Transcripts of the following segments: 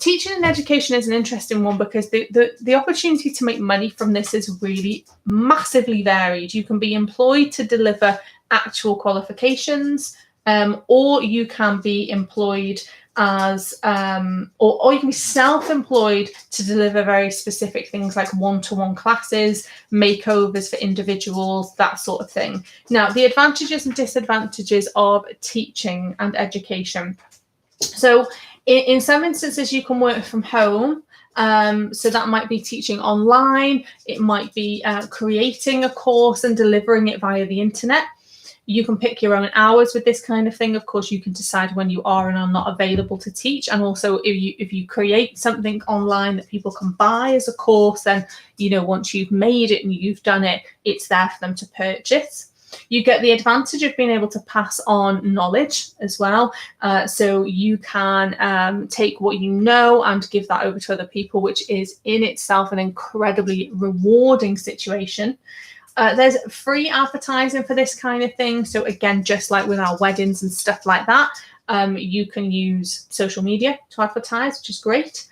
Teaching and education is an interesting one because the opportunity to make money from this is really massively varied. You can be employed to deliver actual qualifications, or you can be employed as or you can be self-employed to deliver very specific things like one-to-one classes, makeovers for individuals, that sort of thing. Now, the advantages and disadvantages of teaching and education. So in some instances, you can work from home. So that might be teaching online. It might be creating a course and delivering it via the internet. You can pick your own hours with this kind of thing. Of course, you can decide when you are and are not available to teach. And also, if you create something online that people can buy as a course, then, you know, once you've made it and you've done it, it's there for them to purchase. You get the advantage of being able to pass on knowledge as well. So you can take what you know and give that over to other people, which is in itself an incredibly rewarding situation. There's free advertising for this kind of thing. So again, just like with our weddings and stuff like that, you can use social media to advertise, which is great.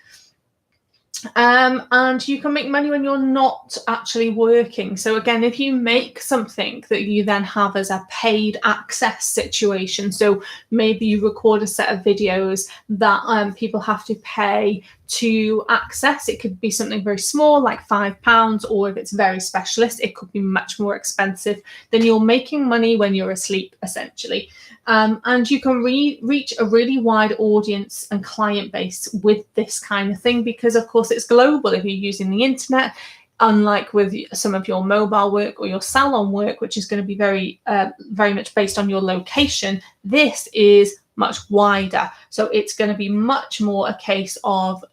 And you can make money when you're not actually working. So again, if you make something that you then have as a paid access situation, so maybe you record a set of videos that people have to pay to access. It could be something very small, like £5, or if it's very specialist, it could be much more expensive. Then you're making money when you're asleep, essentially. And you can reach a really wide audience and client base with this kind of thing, because of course it's global if you're using the internet, unlike with some of your mobile work or your salon work, which is going to be very much based on your location. This is much wider. So it's going to be much more a case of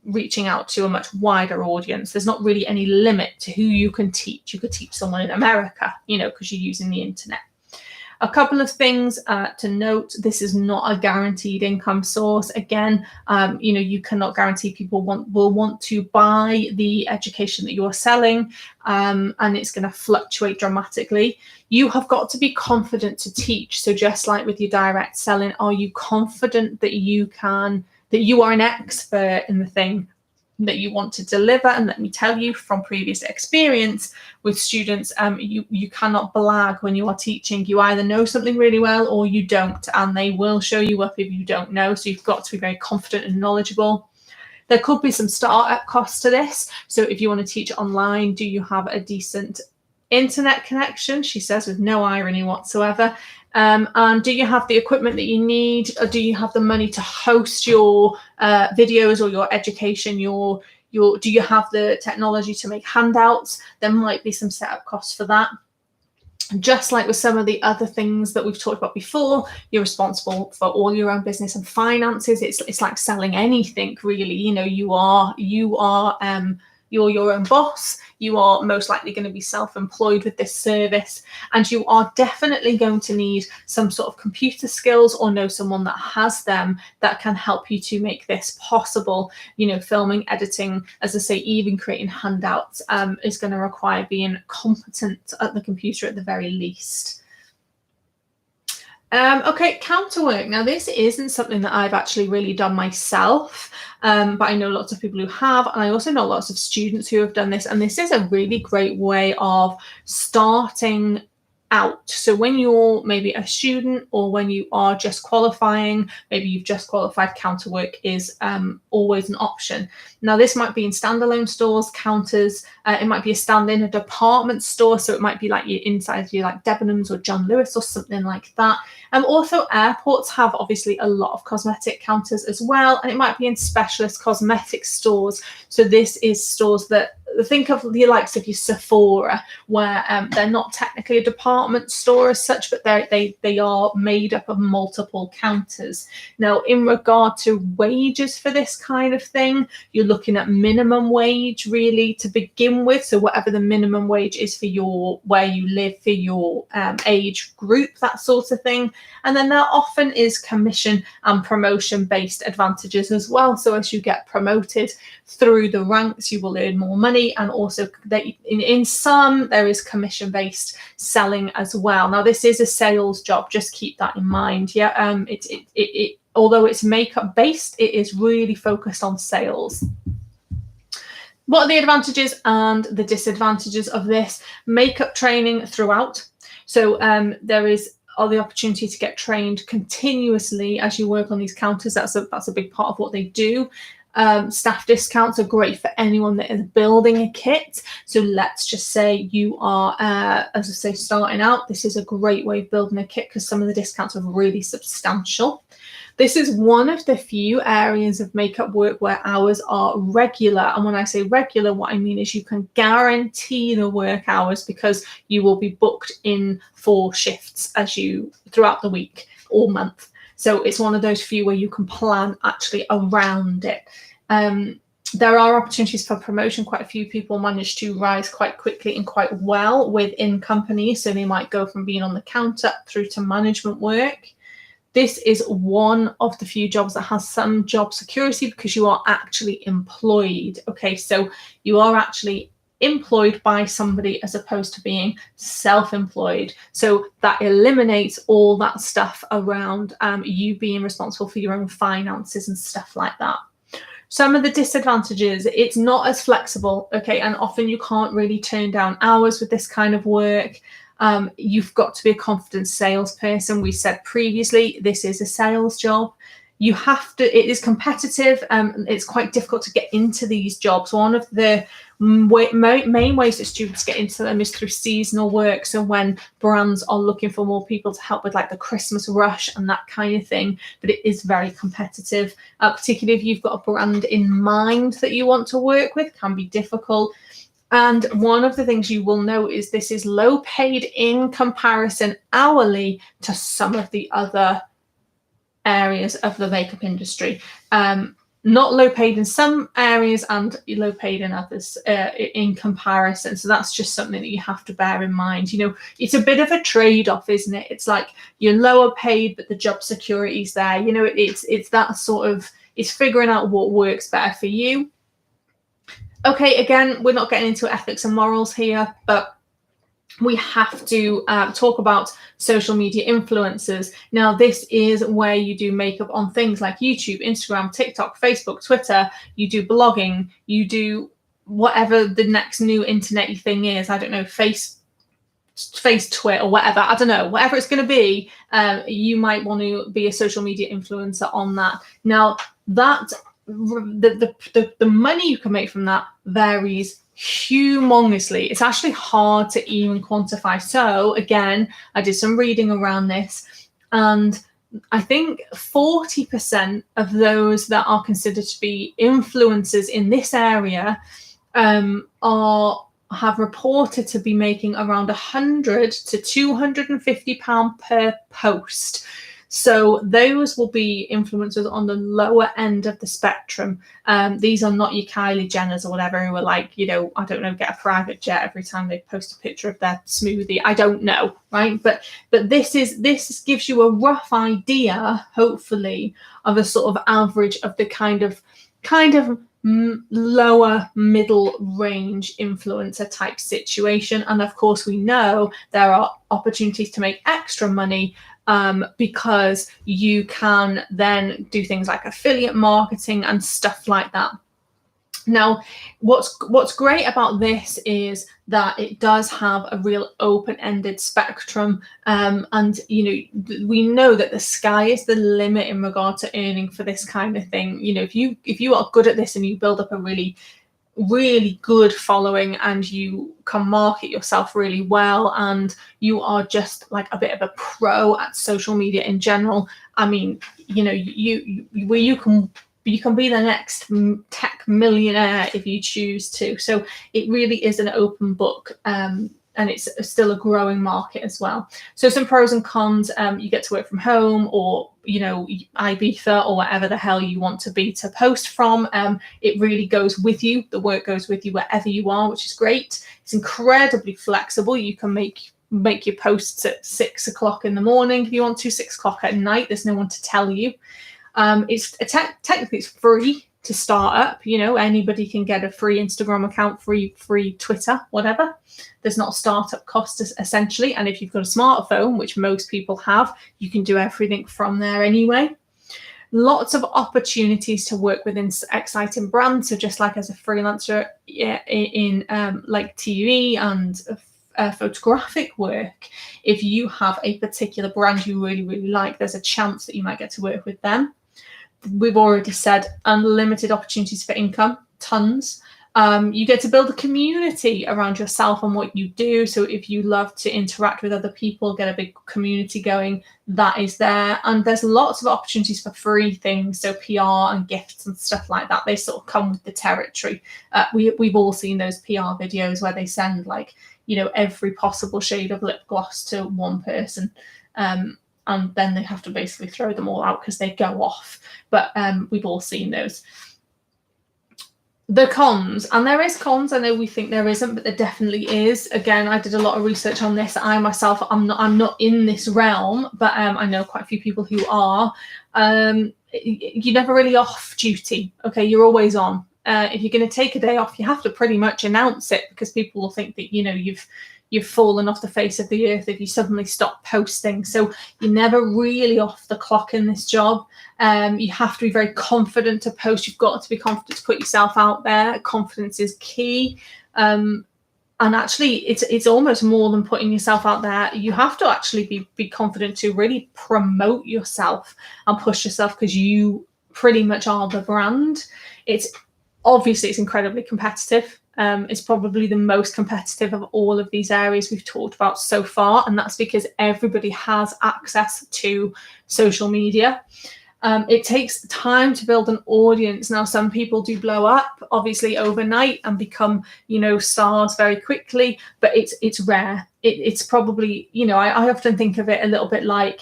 reaching out to a much wider audience. There's not really any limit to who you can teach. You could teach someone in America, you know, because you're using the internet. A couple of things to note: this is not a guaranteed income source. Again, you know, you cannot guarantee people will want to buy the education that you're selling, and it's going to fluctuate dramatically. You have got to be confident to teach. So just like with your direct selling, are you confident that you are an expert in the thing that you want to deliver? And let me tell you from previous experience with students, you cannot blag when you are teaching. You either know something really well or you don't, and they will show you up if you don't know. So you've got to be very confident and knowledgeable. There could be some startup costs to this. So if you want to teach online, do you have a decent internet connection? She says, with no irony whatsoever. And do you have the equipment that you need, or do you have the money to host your videos or your education? Do you have the technology to make handouts? There might be some setup costs for that. Just like with some of the other things that we've talked about before, you're responsible for all your own business and finances. It's like selling anything, really. You know, you're your own boss. You are most likely going to be self-employed with this service, and you are definitely going to need some sort of computer skills or know someone that has them that can help you to make this possible. You know, filming, editing, as I say, even creating handouts is going to require being competent at the computer at the very least. Okay, counterwork. Now, this isn't something that I've actually really done myself, but I know lots of people who have, and I also know lots of students who have done this, and this is a really great way of starting out. So when you're maybe a student, or when you are just qualifying, maybe you've just qualified, counterwork is always an option. Now, this might be in standalone stores, counters. It might be a stand in a department store. So it might be like you're inside your like Debenhams or John Lewis or something like that. Also, airports have obviously a lot of cosmetic counters as well, and it might be in specialist cosmetic stores. So this is stores that, think of the likes of your Sephora, where they're not technically a department store as such, but they are made up of multiple counters. Now, in regard to wages for this kind of thing, you're looking at minimum wage really to begin with. So whatever the minimum wage is for where you live, for your age group, that sort of thing. And then there often is commission and promotion based advantages as well. So as you get promoted through the ranks, you will earn more money. And also in some, there is commission based selling as well. Now, this is a sales job. Just keep that in mind. Yeah. although it's makeup based, it is really focused on sales. What are the advantages and the disadvantages of this? Makeup training throughout. So there is the opportunity to get trained continuously as you work on these counters. That's a big part of what they do. Staff discounts are great for anyone that is building a kit. So let's just say you are, as I say, starting out. This is a great way of building a kit because some of the discounts are really substantial. This is one of the few areas of makeup work where hours are regular. And when I say regular, what I mean is you can guarantee the work hours because you will be booked in for shifts throughout the week or month. So it's one of those few where you can plan actually around it. There are opportunities for promotion. Quite a few people manage to rise quite quickly and quite well within companies. So they might go from being on the counter through to management work. This is one of the few jobs that has some job security because you are actually employed. Okay, so you are actually employed by somebody as opposed to being self-employed. So that eliminates all that stuff around you being responsible for your own finances and stuff like that. Some of the disadvantages, it's not as flexible, okay, and often you can't really turn down hours with this kind of work. You've got to be a confident salesperson. We said previously, this is a sales job. You have to, it is competitive. It's quite difficult to get into these jobs. One of the main ways that students get into them is through seasonal work. So when brands are looking for more people to help with like the Christmas rush and that kind of thing, but it is very competitive, particularly if you've got a brand in mind that you want to work with, can be difficult. And one of the things you will know is this is low paid in comparison hourly to some of the other areas of the makeup industry. Not low paid in some areas and low paid in others in comparison. So that's just something that you have to bear in mind. You know, it's a bit of a trade-off, isn't it? It's like you're lower paid, but the job security is there. You know, it's that sort of, it's figuring out what works better for you. Okay, again, we're not getting into ethics and morals here, but we have to talk about social media influencers. Now, this is where you do makeup on things like YouTube, Instagram, TikTok, Facebook, Twitter. You do blogging. You do whatever the next new internet thing is. I don't know, face twit or whatever. I don't know, whatever it's going to be. You might want to be a social media influencer on that. Now, that the money you can make from that varies humongously. It's actually hard to even quantify. So again, I did some reading around this, and I think 40% of those that are considered to be influencers in this area have reported to be making around £100 to £250 per post. So those will be influencers on the lower end of the spectrum. These are not your Kylie Jenners or whatever who are like, you know, I don't know, get a private jet every time they post a picture of their smoothie. I don't know, right? But this gives you a rough idea, hopefully, of a sort of average of the kind of lower middle range influencer type situation. And of course, we know there are opportunities to make extra money because you can then do things like affiliate marketing and stuff like that. Now, what's great about this is that it does have a real open-ended spectrum, and you know, we know that the sky is the limit in regard to earning for this kind of thing. You know, if you are good at this and you build up a really good following and you can market yourself really well and you are just like a bit of a pro at social media in general, I mean, you know, you can be the next tech millionaire if you choose to. So it really is an open book, and it's still a growing market as well. So some pros and cons: you get to work from home, or you know, Ibiza or whatever the hell you want to be to post from. It really goes with you. The work goes with you wherever you are, which is great. It's incredibly flexible. You can make your posts at 6 o'clock in the morning if you want to, 6 o'clock at night. There's no one to tell you. It's technically it's free to start up. You know, anybody can get a free Instagram account, free Twitter, whatever. There's not a startup cost essentially, and if you've got a smartphone, which most people have, you can do everything from there anyway. lots of opportunities to work within exciting brands. So just like as a freelancer in like TV and photographic work, if you have a particular brand you really, really like, there's a chance that you might get to work with them. We've already said unlimited opportunities for income, tons. You get to build a community around yourself and what you do. So if you love to interact with other people, get a big community going, that is there. And there's lots of opportunities for free things. So PR and gifts and stuff like that. They sort of come with the territory. We've all seen those PR videos where they send like, every possible shade of lip gloss to one person. And then they have to basically throw them all out because they go off. But we've all seen those. The cons, and there is cons. I know we think there isn't, but there definitely is. Again, I did a lot of research on this. I myself, I'm not in this realm, but I know quite a few people who are. You're never really off duty. Okay, you're always on. If you're going to take a day off, you have to pretty much announce it, because people will think that you've fallen off the face of the earth if you suddenly stop posting. So you're never really off the clock in this job. You have to be very confident to post. You've got to be confident to put yourself out there. Confidence is key. And actually, it's almost more than putting yourself out there. You have to actually be confident to really promote yourself and push yourself, because you pretty much are the brand. It's incredibly competitive. It's probably the most competitive of all of these areas we've talked about so far, and that's because everybody has access to social media. It takes time to build an audience. Now, some people do blow up, obviously, overnight and become, stars very quickly, but it's rare. It's probably, I often think of it a little bit like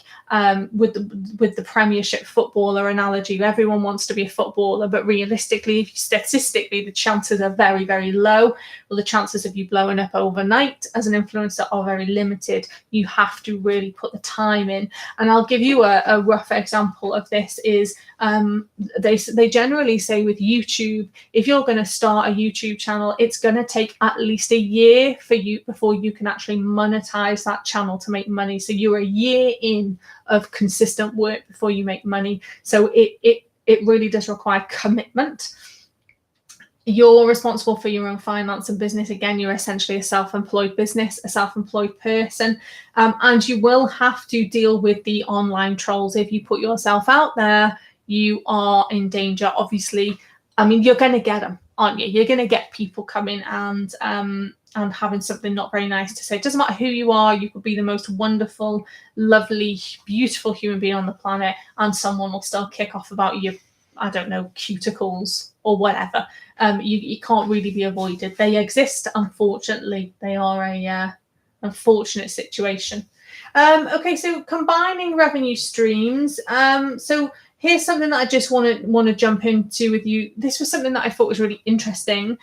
with the Premiership footballer analogy. Everyone wants to be a footballer, but realistically, statistically, the chances are very, very low. Well, the chances of you blowing up overnight as an influencer are very limited. You have to really put the time in. And I'll give you a rough example of this. Is they generally say with YouTube, if you're going to start a YouTube channel, it's going to take at least a year for you before you can actually monetize that channel to make money. So you're a year in of consistent work before you make money. So it really does require commitment. You're responsible for your own finance and business. Again, you're essentially a self-employed business, a self-employed person, and you will have to deal with the online trolls. If you put yourself out there, you are in danger. Obviously, you're going to get them, aren't you? You're going to get people coming and having something not very nice to say. It doesn't matter who you are. You could be the most wonderful, lovely, beautiful human being on the planet, and someone will still kick off about your, I don't know, cuticles or whatever. You can't really be avoided. They exist, unfortunately. They are a unfortunate situation. Okay, so combining revenue streams. So here's something that I just want to jump into with you. This was something that I thought was really interesting.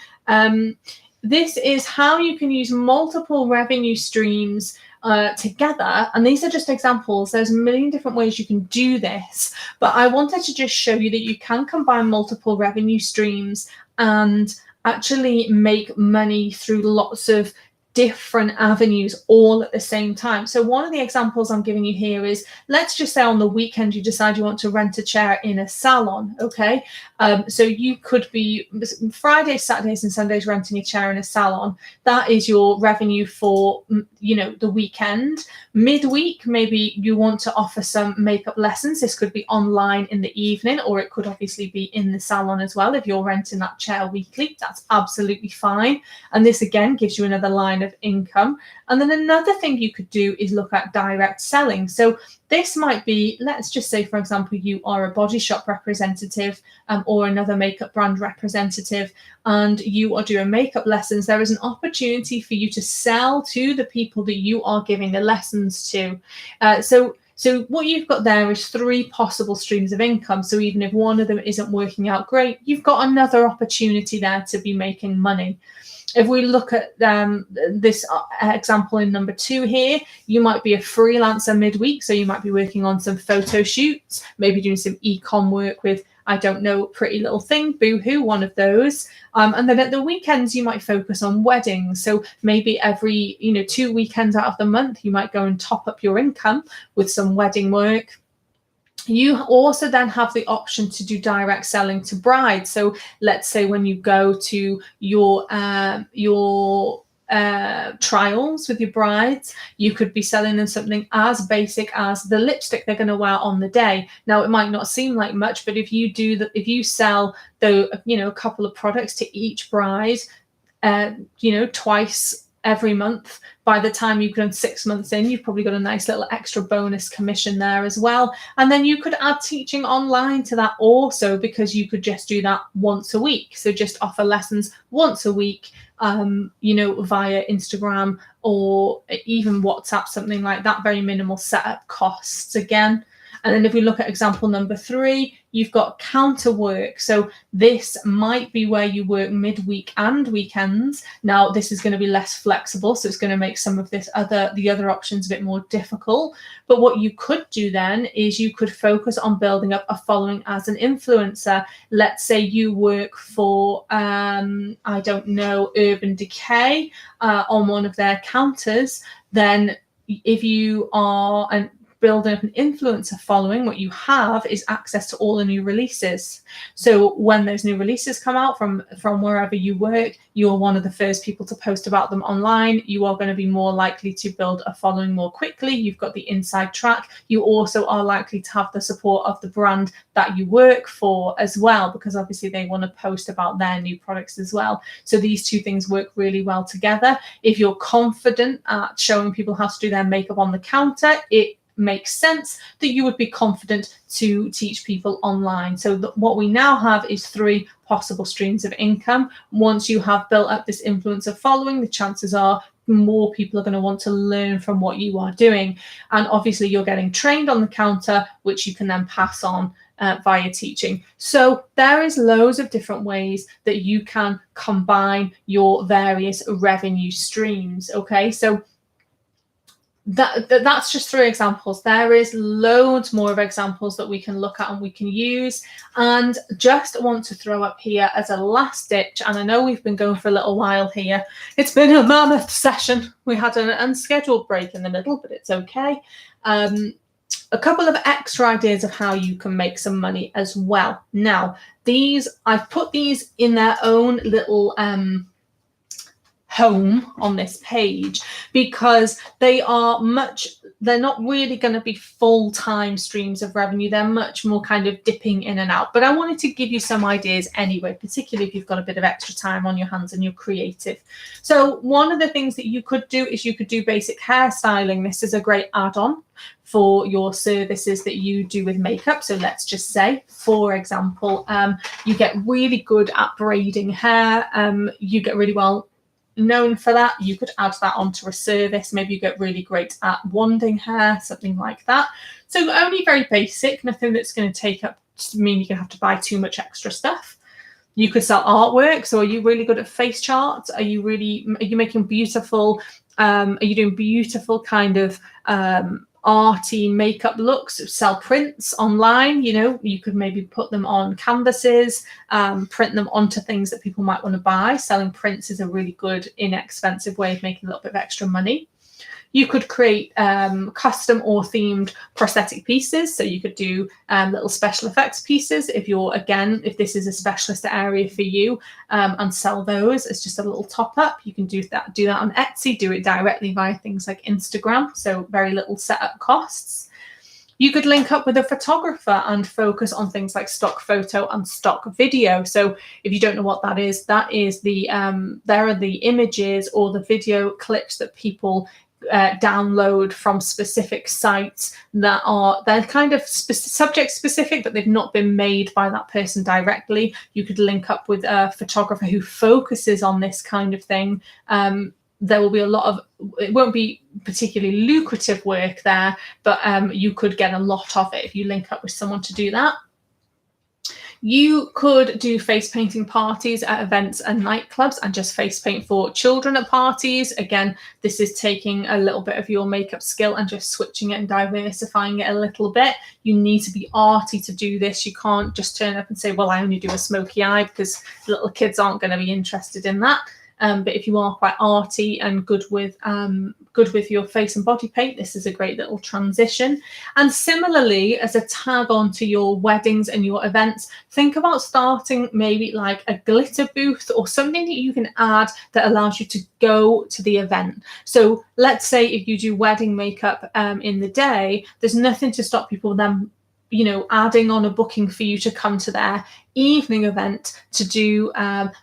This is how you can use multiple revenue streams together. And these are just examples. There's a million different ways you can do this. But I wanted to just show you that you can combine multiple revenue streams and actually make money through lots of different avenues all at the same time. So one of the examples I'm giving you here is, let's just say on the weekend you decide you want to rent a chair in a salon. Okay, so you could be Fridays, Saturdays and Sundays renting a chair in a salon. That is your revenue for the weekend. Midweek, maybe you want to offer some makeup lessons. This could be online in the evening, or it could obviously be in the salon as well. If you're renting that chair weekly, that's absolutely fine. And this again gives you another line of income. And then another thing you could do is look at direct selling. So this might be, let's just say, for example, you are a Body Shop representative or another makeup brand representative, and you are doing makeup lessons. There is an opportunity for you to sell to the people that you are giving the lessons to. So what you've got there is 3 possible streams of income. So even if one of them isn't working out great, you've got another opportunity there to be making money. If we look at this example in number 2 here, you might be a freelancer midweek. So you might be working on some photo shoots, maybe doing some e-com work with, I don't know, Pretty Little Thing, Boohoo, one of those. And then at the weekends, you might focus on weddings. So maybe every 2 weekends out of the month, you might go and top up your income with some wedding work. You also then have the option to do direct selling to brides. So let's say when you go to your trials with your brides, you could be selling them something as basic as the lipstick they're going to wear on the day. Now, it might not seem like much, but if you do that, if you sell a couple of products to each bride, twice every month, by the time you've done 6 months in, you've probably got a nice little extra bonus commission there as well. And then you could add teaching online to that also, because you could just do that once a week. So just offer lessons once a week, via Instagram or even WhatsApp, something like that. Very minimal setup costs again. And then if we look at example number 3, you've got counter work. So this might be where you work midweek and weekends. Now, this is going to be less flexible, so it's going to make some of the other options a bit more difficult. But what you could do then is you could focus on building up a following as an influencer. Let's say you work for, Urban Decay on one of their counters. Then if you are building up an influencer following, what you have is access to all the new releases. So when those new releases come out from wherever you work, you're one of the first people to post about them online. You are going to be more likely to build a following more quickly. You've got the inside track. You also are likely to have the support of the brand that you work for as well, because obviously they want to post about their new products as well. So these two things work really well together. If you're confident at showing people how to do their makeup on the counter, it makes sense that you would be confident to teach people online. So what we now have is 3 possible streams of income. Once you have built up this influencer following, the chances are more people are going to want to learn from what you are doing. And obviously you're getting trained on the counter, which you can then pass on via teaching. So there is loads of different ways that you can combine your various revenue streams. Okay, so that's just 3 examples. There is loads more of examples that we can look at and we can use. And just want to throw up here as a last ditch, and I know we've been going for a little while here. It's been a mammoth session. We had an unscheduled break in the middle, but it's okay. A couple of extra ideas of how you can make some money as well. Now, I've put these in their own little home on this page, because they're not really going to be full-time streams of revenue. They're much more kind of dipping in and out, but I wanted to give you some ideas anyway, particularly if you've got a bit of extra time on your hands and you're creative. So one of the things that you could do is you could do basic hairstyling. This is a great add-on for your services that you do with makeup. So let's just say, for example, you get really good at braiding hair. You get really well known for that. You could add that onto a service. Maybe you get really great at wanding hair, something like that. So only very basic, nothing that's going to mean you're going to have to buy too much extra stuff. You could sell artwork. So are you really good at face charts? Are you making beautiful, are you doing beautiful kind of arty makeup looks? Sell prints online. You could maybe put them on canvases, print them onto things that people might want to buy. Selling prints is a really good, inexpensive way of making a little bit of extra money. You could create custom or themed prosthetic pieces. So you could do little special effects pieces if this is a specialist area for you, and sell those as just a little top up. You can do that on Etsy, do it directly via things like Instagram. So very little setup costs. You could link up with a photographer and focus on things like stock photo and stock video. So if you don't know what that is there are the images or the video clips that people download from specific sites they're kind of subject specific, but they've not been made by that person directly. You could link up with a photographer who focuses on this kind of thing. There will be it won't be particularly lucrative work there, but you could get a lot of it if you link up with someone to do that. You could do face painting parties at events and nightclubs and just face paint for children at parties. Again, this is taking a little bit of your makeup skill and just switching it and diversifying it a little bit. You need to be arty to do this. You can't just turn up and say, well, I only do a smoky eye, because little kids aren't going to be interested in that. But if you are quite arty and good with your face and body paint, this is a great little transition. And similarly, as a tag on to your weddings and your events, think about starting maybe like a glitter booth or something that you can add that allows you to go to the event. So let's say if you do wedding makeup in the day, there's nothing to stop people then, you know, adding on a booking for you to come to their evening event to do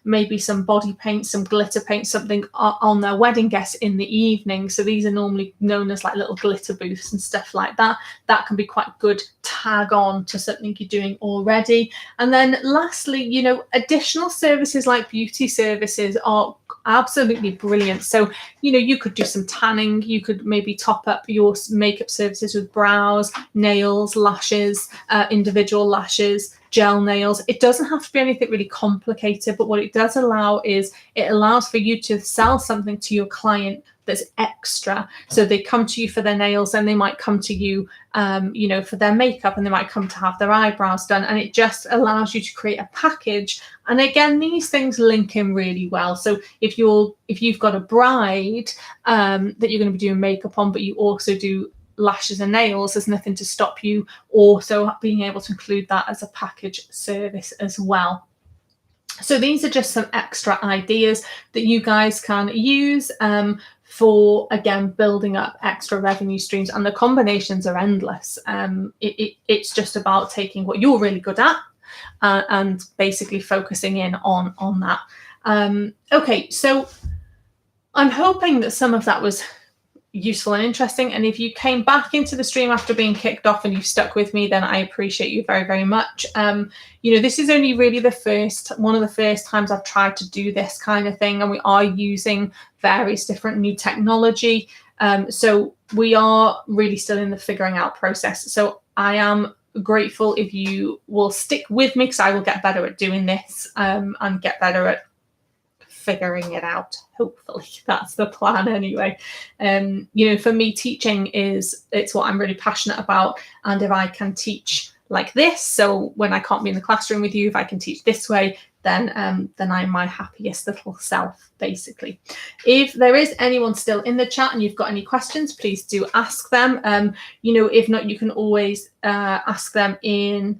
maybe some body paint, some glitter paint, something on their wedding guests in the evening. So these are normally known as like little glitter booths and stuff like that. That can be quite good tag on to something you're doing already. And then lastly, you know, additional services like beauty services are absolutely brilliant. So, you know, you could do some tanning, you could maybe top up your makeup services with brows, nails, lashes, individual lashes, gel nails. It doesn't have to be anything really complicated, but what it does allow is it allows for you to sell something to your client that's extra. So they come to you for their nails, and they might come to you, you know, for their makeup, and they might come to have their eyebrows done. And it just allows you to create a package. And again, these things link in really well. So if you've got a bride that you're going to be doing makeup on, but you also do lashes and nails, there's nothing to stop you also being able to include that as a package service as well. So these are just some extra ideas that you guys can use for, again, building up extra revenue streams, and the combinations are endless. It's just about taking what you're really good at and basically focusing in on that. Okay, so I'm hoping that some of that was useful and interesting, and if you came back into the stream after being kicked off and you've stuck with me, then I appreciate you very, very much. You know, this is only really one of the first times I've tried to do this kind of thing, and we are using various different new technology, so we are really still in the figuring out process. So I am grateful if you will stick with me, because I will get better at doing this and get better at figuring it out. Hopefully that's the plan anyway. You know, for me, teaching it's what I'm really passionate about, and if I can teach like this, so when I can't be in the classroom with you, if I can teach this way, then I'm my happiest little self, basically. If there is anyone still in the chat and you've got any questions, please do ask them. You know, if not, you can always ask them in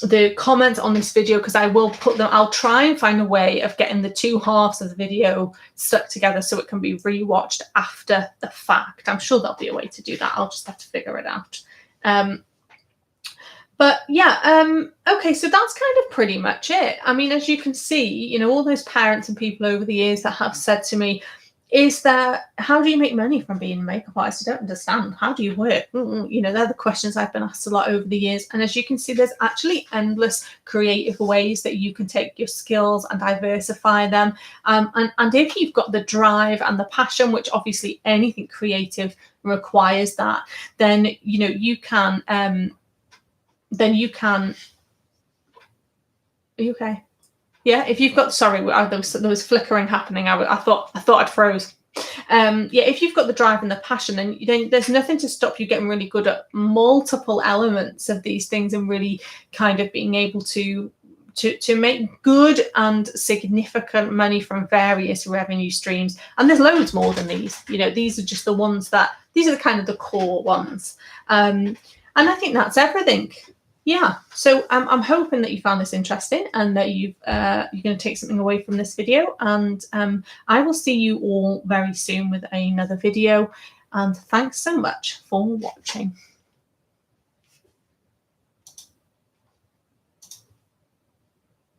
the comments on this video, because I will put them, I'll try and find a way of getting the two halves of the video stuck together so it can be rewatched after the fact. I'm sure there'll be a way to do that. I'll just have to figure it out. But yeah, okay, so that's kind of pretty much it. I mean, as you can see, you know, all those parents and people over the years that have said to me, how do you make money from being a makeup artist? I don't understand. How do you work? You know, they're the questions I've been asked a lot over the years. And as you can see, there's actually endless creative ways that you can take your skills and diversify them. And if you've got the drive and the passion, which obviously anything creative requires that, then, you know, you can, are you okay? Yeah, if you've got, sorry, there was flickering happening. I thought I'd froze. Yeah, if you've got the drive and the passion, then there's nothing to stop you getting really good at multiple elements of these things and really kind of being able to make good and significant money from various revenue streams. And there's loads more than these. You know, these are just the ones these are the kind of the core ones. And I think that's everything. Yeah, so I'm hoping that you found this interesting and that you're going to take something away from this video. And I will see you all very soon with another video. And thanks so much for watching.